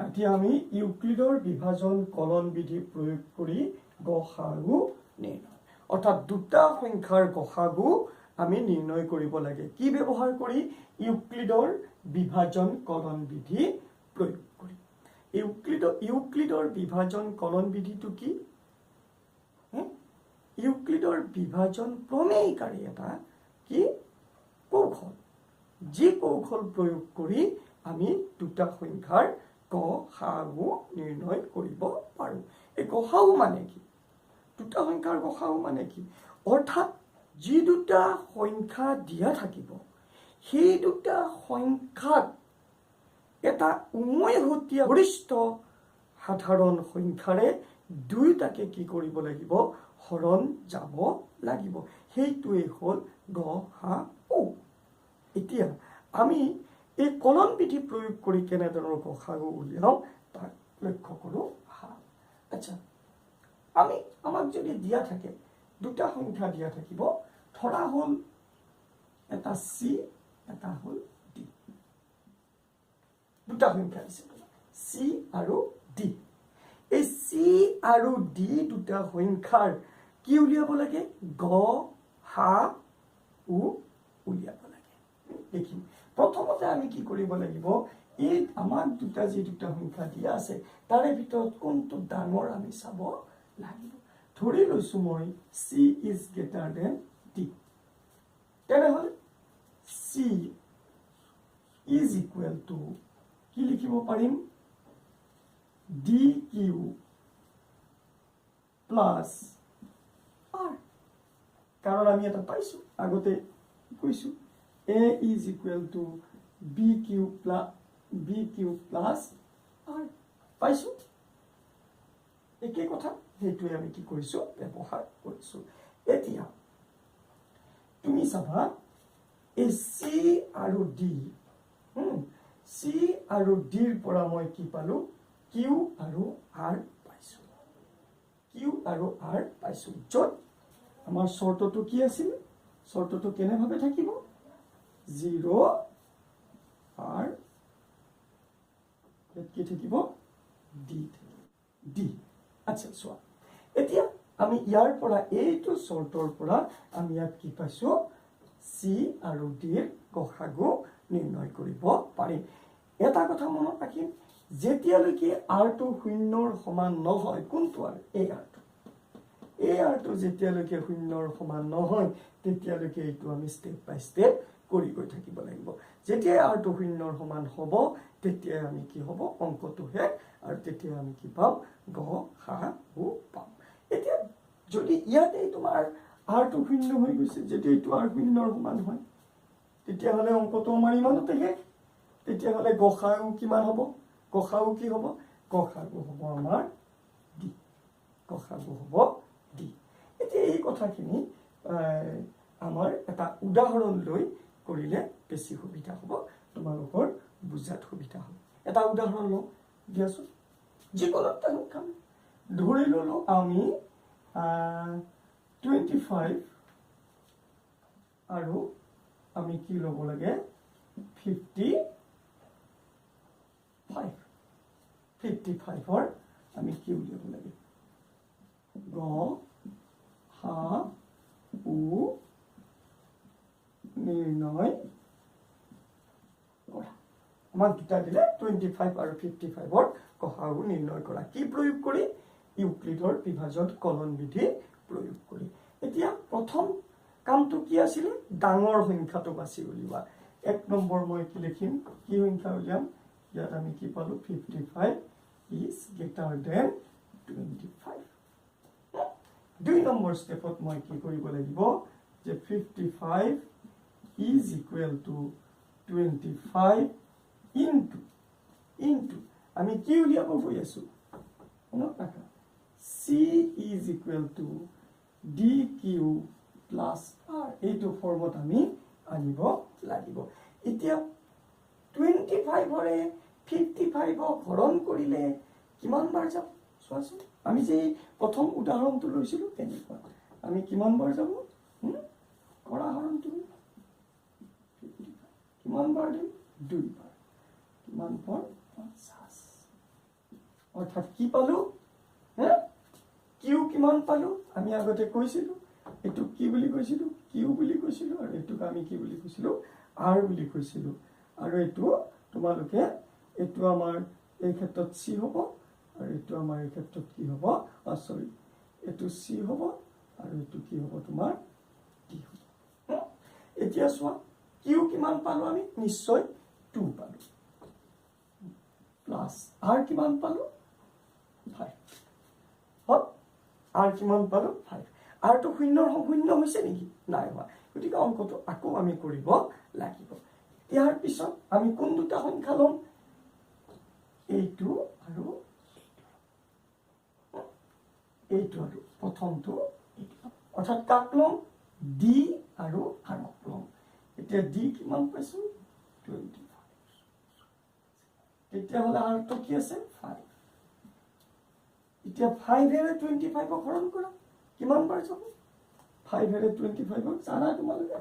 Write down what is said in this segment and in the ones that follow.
এতিয়া আমি ইউক্লিডৰ বিভাজন কলন বিধি প্ৰয়োগ কৰি গসাগু নিৰ্ণয়, অৰ্থাৎ দুটা সংখ্যাৰ গসাগু আমি নিৰ্ণয় কৰিব লাগে। কি ব্যৱহাৰ কৰি? ইউক্লিডৰ বিভাজন কলন বিধি প্ৰয়োগ কৰি। ইউক্লিডৰ বিভাজন কলন বিধিটো কি? ইউক্লিডৰ বিভাজন প্ৰমেয়কাৰী এটা কি কৌশল, যি কৌশল প্ৰয়োগ কৰি আমি দুটা সংখ্যাৰ গসাগু নিৰ্ণয় কৰিব পাৰোঁ। এই গসাগু মানে কি? দুটা সংখ্যাৰ গসাগু মানে কি? অৰ্থাৎ যি দুটা সংখ্যা দিয়া থাকিব সেই দুটা সংখ্যাক এটা উমৈহতীয়া গৰিষ্ঠ সাধাৰণ সংখ্যাৰে দুয়োটাকে কি কৰিব লাগিব? হৰণ যাব লাগিব। সেইটোৱেই হ'ল গসাগু। এতিয়া আমি এই কলন বিধি প্ৰয়োগ কৰি কেনেধৰণৰ গসাগু উলিয়াও তাক লক্ষ্য কৰোঁ। আচ্ছা, আমাক যদি দিয়া থাকে দুটা সংখ্যা দিয়া থাকিব, ধৰা হ'ল এটা চি, এটা হ'ল ডি। দুটা সংখ্যা দিছে চি আৰু ডি। এই চি আৰু ডি দুটা সংখ্যাৰ কি উলিয়াব লাগে? গসাগু উলিয়াব লাগে। দেখিম প্ৰথমতে আমি কি কৰিব লাগিব? এই আমাক দুটা সংখ্যা দিয়া আছে তাৰে ভিতৰত কোনটো ডাঙৰ আমি চাব লাগিব। ধৰি লৈছো মই C is greater than D, তেনেহ'লে চি ইজ ইকুৱেল টু কি লিখিব পাৰিম? D Q plus R. কাৰণ আমি এটা পাইছো, আগতে কৈছো A is equal to BQ plus R পাইছো। একে কথা, সেইটোৱে আমি কি কৰিছো? ব্যৱহাৰ কৰিছো। এতিয়া তুমি চাবা এই চি আৰু ডি, চি আৰু ডিৰ পৰা মই কি পালো? কিউ আৰু আৰ পাইছো। কিউ আৰু আৰ পাইছো। য'ত আমাৰ চৰ্তটো কি আছিল? চৰ্তটো কেনেভাৱে থাকিব? 0 আৰ কি থাকিব? ডি থাকিব। ডি। আচ্ছা চোৱা, এতিয়া আমি ইয়াৰ পৰা এইটো চৰ্তৰ পৰা আমি ইয়াত কি পাইছো? চি আৰু ডিৰ গসাগু নিৰ্ণয় কৰিব পাৰিম। এটা কথা মনত ৰাখিম, যেতিয়ালৈকে আৰটো শূন্যৰ সমান নহয়, কোনটো আৰ? এই আৰটো। এই আৰটো যেতিয়ালৈকে শূন্যৰ সমান নহয় তেতিয়ালৈকে এইটো আমি ষ্টেপ বাই ষ্টেপ কৰি গৈ থাকিব লাগিব। যেতিয়া আৰটো শূন্যৰ সমান হ'ব তেতিয়াই আমি কি হ'ব? অংকটো শেষ, আৰু তেতিয়া আমি কি পাম? গসাগু পাম। এতিয়া যদি ইয়াতে তোমাৰ আৰটো শূন্য হৈ গৈছে, যেতিয়া এইটো আৰ শূন্যৰ সমান হয় তেতিয়াহ'লে অংকটো আমাৰ ইমানতে শেষ। তেতিয়াহ'লে গসাগু কিমান হ'ব? গসাগু কি হ'ব? গসাগু হ'ব আমাৰ ডি। গসাগু হ'ব ডি। এতিয়া এই কথাখিনি আমাৰ এটা উদাহৰণ লৈ কৰিলে বেছি সুবিধা হ'ব, তোমালোকৰ বুজাত সুবিধা হ'ব। এটা উদাহৰণ লওঁ দিয়াচোন। যিকোনো এটা সংখ্যা ধৰি ল'লো আমি 25 আৰু আমি কি ল'ব লাগে? 55ৰ আমি কি উলিয়াব লাগে? গসাগু নিৰ্ণয় কৰা। আমাক দুটা দিলে 25 আৰু 55ৰ গসাগু নিৰ্ণয় কৰা। কি প্ৰয়োগ কৰি? ইউক্লিডৰ বিভাজন কলন বিধি প্ৰয়োগ কৰি। এতিয়া প্ৰথম কামটো কি আছিলে? ডাঙৰ সংখ্যাটো বাছি উলিওৱা। 1 নম্বৰ মই কি লিখিম? কি সংখ্যা উলিয়াম? ইয়াত আমি কি পালো? 55 is greater than 25। 2 নম্বৰ ষ্টেপত মই কি কৰিব লাগিব? যে 55 is equal to 25 into আমি কি উলিয়াব গৈ আছো? C is equal to DQ plus R। এইটো ফৰ্মত আমি আনিব লাগিব। এতিয়া 25ৰে 55ক হৰণ কৰিলে কিমান বাৰ যাব চোৱাচোন। আমি যে প্ৰথম উদাহৰণটো লৈছিলো তেনেকুৱা আমি কিমান বাৰ যাব? কৰা হৰণটো কিমান বাৰ দিম? 2 বাৰ। কিমান পৰ? 50। অৰ্থাৎ কি পালো হ্যাঁ কিউ কিমান পালো আমি আগতে কৈছিলো এটু কি বুলি কৈছিলো কিউ বুলি কৈছিলো আৰু এটুক আমি কি বুলি কৈছিলো আৰ বুলি কৈছিলো আৰু এটু তোমালোকে এটু আমাৰ এই ক্ষেত্ৰত সি হ'ব আৰু এটু আমাৰ এই ক্ষেত্ৰত কি হ'ব সৰি এটু সি হ'ব আৰু এটু কি হ'ব তোমাৰ ডি হ'ব এতিয়া চোৱা কিউ কিমান পালো আমি নিশ্চয় 2 পালো প্লাস আৰ কিমান পালো 5 হল আৰ কিমান পালো 5 আৰ তো শূন্যৰ শূন্য হৈছে নেকি নাই হোৱা গতিকে অংকটো আকৌ আমি কৰিব লাগিব ইয়াৰ পিছত আমি কোন দুটা সংখ্যা লম এইটো আৰু এইটো আৰু প্ৰথমটো অৰ্থাৎ কাক লম ডি আৰু আৰক লম এতিয়া ডি কিমান পাইছো 25 তেতিয়া হলে আৰ তো কি আছে 5 এতিয়া 5 এৰে 25 ক হৰণ কৰা কিমান বাৰ যাব 5 এৰে 25 ক জানা তোমালোকে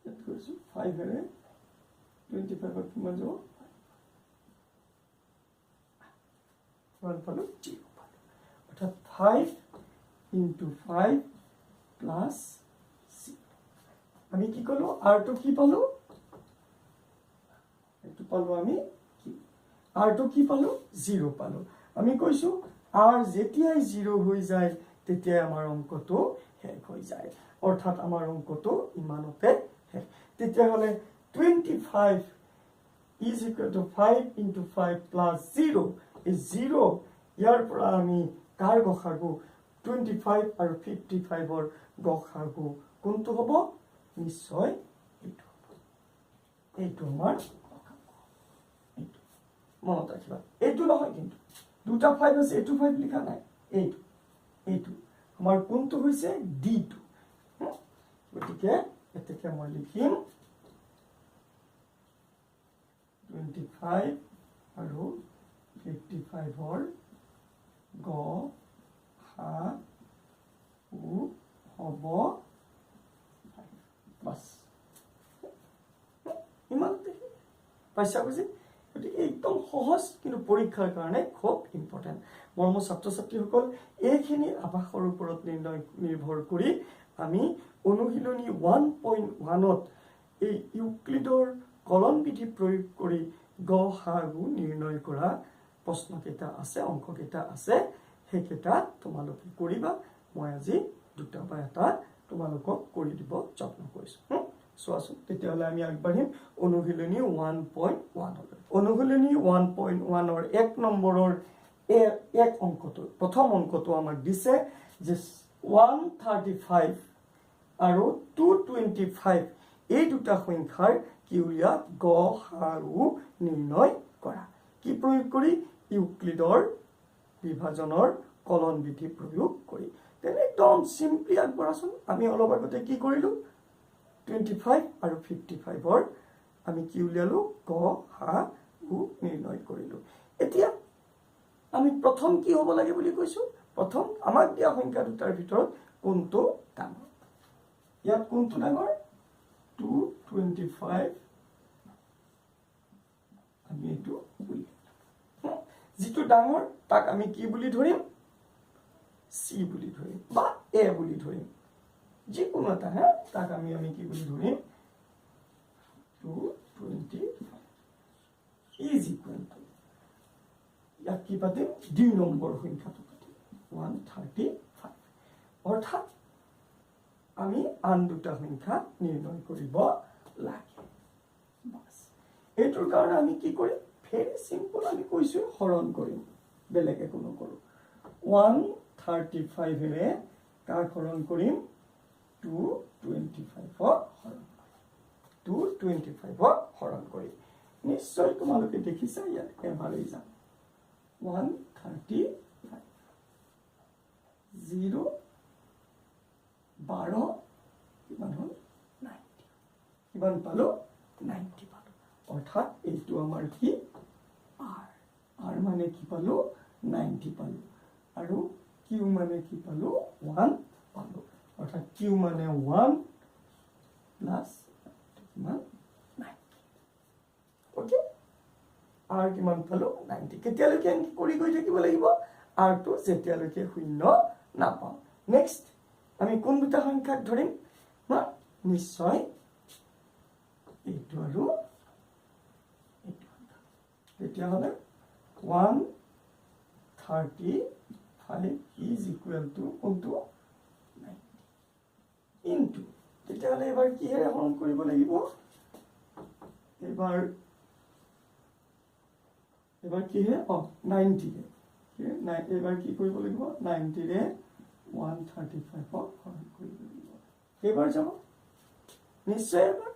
এত কৰিছো 5 এৰে 25 ক কিমান যাব 1 পালো 0 পালো অৰ্থাৎ 5 into 5 plus 6 আমি কি কলো r to কি পালো এটো পালো আমি কি r to কি পালো 0 পালো আমি কৈছো r যেতিয়াই 0 হৈ যায় তেতিয়া আমাৰ অংকটো শেষ হৈ যায় অৰ্থাৎ আমাৰ অংকটো ইমানতে শেষ তেতিয়া হলে 25 is equal to 5 into 5 plus 0 is 0 ইয়াৰ পৰা আমি কাৰ গসাগু 25 আৰু 55 ৰ গসাগু কোনটো হ'ব নিশ্চয় এইটো হ'ব এইটো আমাৰ এইটো মনত ৰাখিবা এইটো নহয় কিন্তু দুটা 5 আছে এইটো 5 লিখা নাই এইটো আমাৰ কোনটো হৈছে d2 গতিকে এতেকে মই লিখিম 25 আৰু 55 ৰ গ হা উ হ'ব বাস ইমান পাইছা বুজি গতিকে একদম সহজ কিন্তু পৰীক্ষাৰ কাৰণে খুব ইম্পৰ্টেন্ট মৰম ছাত্ৰ ছাত্ৰীসকল এইখিনি আভাসৰ ওপৰত নিৰ্ভৰ কৰি আমি অনুশীলনী 1.1 ত এই ইউক্লিডৰ কলন বিধি প্ৰয়োগ কৰি গ হা গু নিৰ্ণয় কৰা প্ৰশ্ন কেইটা আছে অংক কেইটা আছে হেকেটা তোমালোকে কৰিবা মই আজি দুটা বা এটা তোমালোকক কৰি দিব যত্ন কৰিছো সোৱাছো তেতিয়াহলে আমি আগবাঢ়িম অনুশীলনী 1.1 লৈ অনুশীলনী 1.1 ৰ 1 নম্বৰৰ এক অংকটো প্ৰথম অংকটো আমাক দিছে যে 135 আৰু 225 এই দুটা সংখ্যাৰ কিউলিয়া গ হা উ নিৰ্ণয় কৰা কি প্ৰয়োগ কৰি ইউক্লিডৰ বিভাজনৰ কলন বিধি প্ৰয়োগ কৰি তেনে একদম সিম্পলি আগবঢ়াচোন আমি অলপ আগতে কি কৰিলো 25 আৰু 55 ৰ আমি কি উলিয়ালো গ হা উ নিৰ্ণয় কৰিলো এতিয়া আমি প্ৰথম কি হ'ব লাগে বুলি কৈছো প্ৰথম আমাক দিয়া সংখ্যা দুটাৰ ভিতৰত কোনটো ডাঙৰ ইয়াত কোনটো ডাঙৰ 225 আমি এটো উলিয়ালো যিটো ডাঙৰ তাক আমি কি বুলি ধৰিম সি বুলি ধৰিম বা এ বুলি ধৰিম যিকোনো এটা তাক আমি কি বুলি ধৰিম 225 is equal to ইয়াক কি পাতিম 2 নম্বৰ সংখ্যাটো পাতিম 135 অৰ্থাৎ আমি আন দুটা সংখ্যা নিৰ্ণয় কৰিব লাগে বাস এইটোৰ কাৰণে আমি কি কৰিম ভেৰি সিম্পল আমি কৈছো হৰণ কৰিম বেলেগ একো নকৰো 135 এৰে কাক হৰণ কৰিম 225 হৰণ 225 হৰণ কৰি নিশ্চয় তোমালোকে দেখিছা ইয়াত এবাৰেই যাম 135 0 12 কিমান হল 90 কিমান পালো 90 পালো অৰ্থাৎ এইটো আমাৰ কি r মানে কি পালো 90 পালো আৰু q মানে কি পালো 1 পালো অৰ্থাৎ q মানে 1 প্লাস কিমান 90 ওকে r কিমান পালো 90 কেতিয়ালৈকে এনেকৈ কৰি গৈ থাকিব লাগিব r টো যেতিয়ালৈকে শূন্য নাপাওঁ নেক্সট আমি কোন দুটা সংখ্যাক ধৰিম না নিশ্চয় এইটো আৰু এইটো তেতিয়াহ'লে 135 is equal to কোনটো 90 into তেতিয়াহ'লে এবাৰ কিহেৰে হৰণ কৰিব লাগিব এবাৰ কিহে 90 ৰে এবাৰ কি কৰিব লাগিব 90 ৰে 135 হৰণ কৰিব লাগিব এবাৰ যাব নিশ্চয় এবাৰ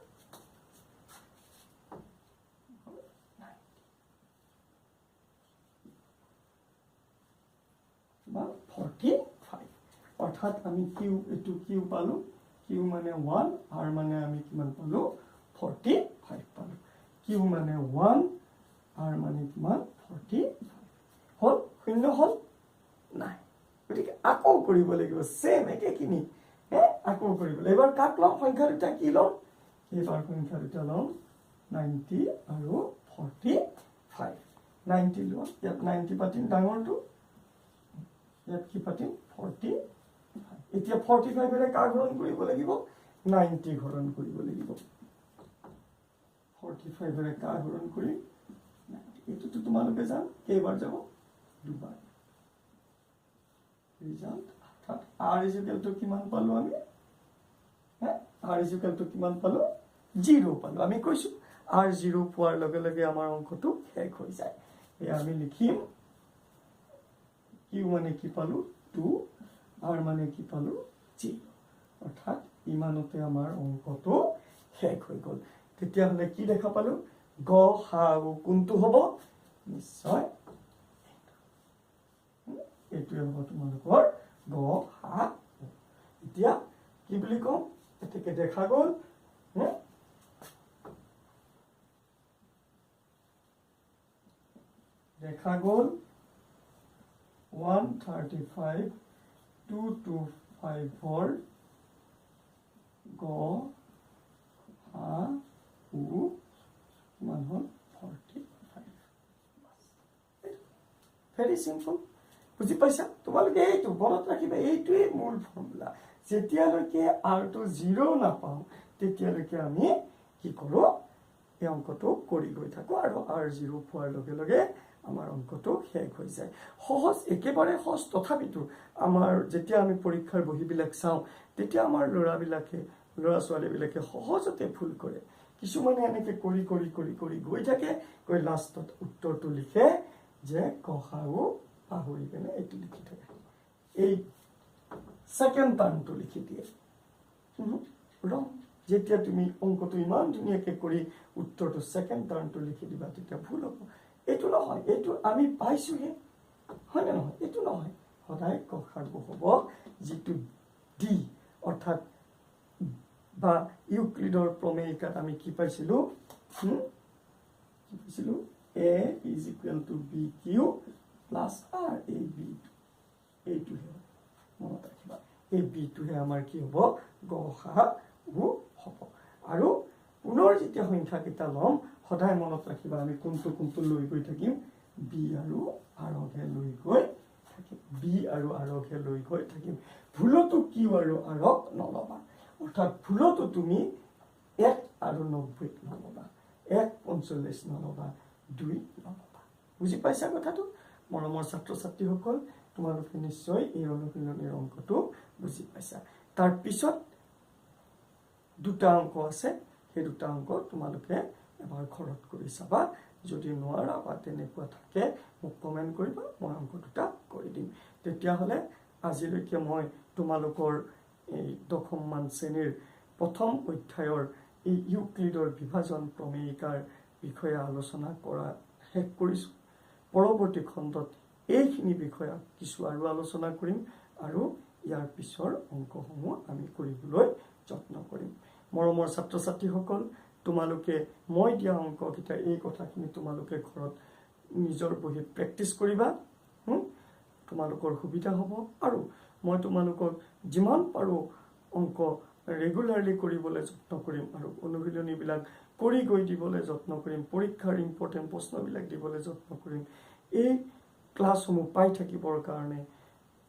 বা 45 অৰ্থাৎ আমি কিউ এটো কিউ পালো কিউ মানে 1 আর মানে আমি কিমান পালো 45 পালো কিউ মানে 1 আর মানে কিমান 45 হল শূন্য হল নাই গতিকে আকৌ কৰিব লাগিব সেম একেখিনি আকৌ কৰিব লাগিব এবাৰ কাক লম সংখ্যা দুটা কি লম এবাৰ সংখ্যা দুটা লম 90 আৰু 45 90 লম ইয়াত 90 পাতিম ডাঙৰটো ইয়াত কি পাতিম 40 এতিয়া 45 এৰে কাক হৰণ কৰিব লাগিব 90 হৰণ কৰিব লাগিব 45 এৰে কাক হৰণ কৰিম এইটো তোমালোকে জান কেইবাৰ যাব দুবাৰ ৰিজাল্ট অৰ্থাৎ r ইকুৱেল টু কিমান পালো আমি r ইকুৱেল টু কিমান পালো 0 পালো আমি কৈছো r 0 পোৱাৰ লগে লগে আমাৰ অংকটো শেষ হৈ যায় এই আমি লিখিম q মানে কি পালো 2 r মানে কি পালো 0 অৰ্থাৎ ইমানতে আমাৰ অংকটো শেষ হৈ গ'ল তেতিয়াহ'লে কি দেখা পালো গ হা কোনটো হ'ব নিশ্চয় এইটোৱে হ'ব তোমালোকৰ গ হা এতিয়া কি বুলি কম এতেকে দেখা গ'ল দেখা গ'ল 135 225 গ হা উ কিমান হ'ল 45 ভেৰি সিম্পল বুজি পাইছা তোমালোকে এইটো মনত ৰাখিবা এইটোৱে মূল ফৰ্মুলা যেতিয়ালৈকে r টো 0 নাপাওঁ তেতিয়ালৈকে আমি কি কৰো এই অংকটো কৰি গৈ থাকো আৰু r 0 পোৱাৰ লগে লগে আমাৰ অংকটো শেষ হৈ যায় সহজ একেবাৰে সহজ তথাপিতো আমাৰ যেতিয়া আমি পৰীক্ষাৰ বহিবিলাক চাওঁ তেতিয়া আমাৰ ল'ৰা ছোৱালীবিলাকে সহজতে ভুল কৰে কিছুমানে এনেকে কৰি গৈ থাকে গৈ লাষ্টত উত্তৰটো লিখে যে কহাও পাহৰি কেনে এইটো লিখি থাকে এই সেকেন্ড টাৰ্মটো লিখি দিয়ে ৰং যেতিয়া তুমি অংকটো ইমান ধুনীয়াকে কৰি উত্তৰটো সেকেন্ড টাৰ্মটো লিখি দিবা তেতিয়া ভুল হ'ব এইটো নহয় এইটো আমি পাইছোহে হয় না নহয় এইটো নহয় সদায় কখাগু হ'ব যেটো ডি অৰ্থাৎ বা ইউক্লিডৰ প্ৰমেয়িকাত আমি কি পাইছিলো a is equal to bq plus r a b এইটো হে মনত ৰাখিবা এই b টো হে আমাৰ কি হ'ব গসাগু হ'ব আৰু পুনৰ যেতিয়া সংখ্যা কেইটা লম সদায় মনত ৰাখিবা আমি কোনটো লৈ গৈ থাকিম b আৰু r কে লৈ গৈ থাকিম b আৰু r কে লৈ গৈ থাকিম ভুলতো q আৰু r নলবা অৰ্থাৎ ভুলতো তুমি 1 আৰু 90 নলবা 145 নলবা 2 নলবা বুজি পাইছা কথাটো মৰমৰ ছাত্ৰ ছাত্ৰীসকল তোমালোকে নিশ্চয় এই অনুশীলনীৰ অংকটো বুজি পাইছা তাৰ পিছত দুটা অংক আছে সেই দুটা অংক তোমালোকে এবাৰ ঘৰত কৰি চাবা যদি নোৱাৰা বা তেনেকুৱা থাকে মোক কমেন্ট কৰিবা মই অংক দুটা কৰি দিম তেতিয়াহলে আজিলৈকে মই তোমালোকৰ এই দশমমান শ্ৰেণীৰ প্ৰথম অধ্যায়ৰ এই ইউক্লিডৰ বিভাজন প্ৰমেয়িকাৰ বিষয়ে আলোচনা কৰা শেষ কৰিছো পৰৱৰ্তী খণ্ডত এইখিনি বিষয়ে কিছু আৰু আলোচনা কৰিম আৰু ইয়াৰ পিছৰ অংকসমূহ আমি কৰিবলৈ যত্ন কৰিম মৰমৰ ছাত্ৰ ছাত্ৰীসকল তোমালোকে মই দিয়া অংককেইটা এই কথাখিনি তোমালোকে ঘৰত নিজৰ বহি প্ৰেক্টিছ কৰিবা তোমালোকৰ সুবিধা হ'ব আৰু মই তোমালোকক যিমান পাৰো অংক ৰেগুলাৰলি কৰিবলৈ যত্ন কৰিম আৰু অনুশীলনীবিলাক কৰি গৈ দিবলৈ যত্ন কৰিম, পৰীক্ষাৰ ইম্পৰ্টেণ্ট প্ৰশ্নবিলাক দিবলৈ যত্ন কৰিম। এই ক্লাছসমূহ পাই থাকিবৰ কাৰণে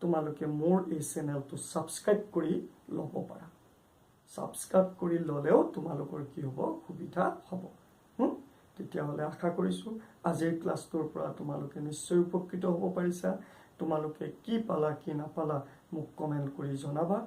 তোমালোকে মোৰ এই চেনেলটো ছাবস্ক্ৰাইব কৰি ল'ব পাৰা। ছাবস্ক্ৰাইব কৰি ল'লেও তোমালোকৰ কি হ'ব, সুবিধা হ'ব। তেতিয়াহ'লে আশা কৰিছোঁ আজিৰ ক্লাছটোৰ পৰা তোমালোকে নিশ্চয় উপকৃত হ'ব পাৰিছা। তোমালোকে কি পালা কি নাপালা মোক কমেণ্ট কৰি জনাবা।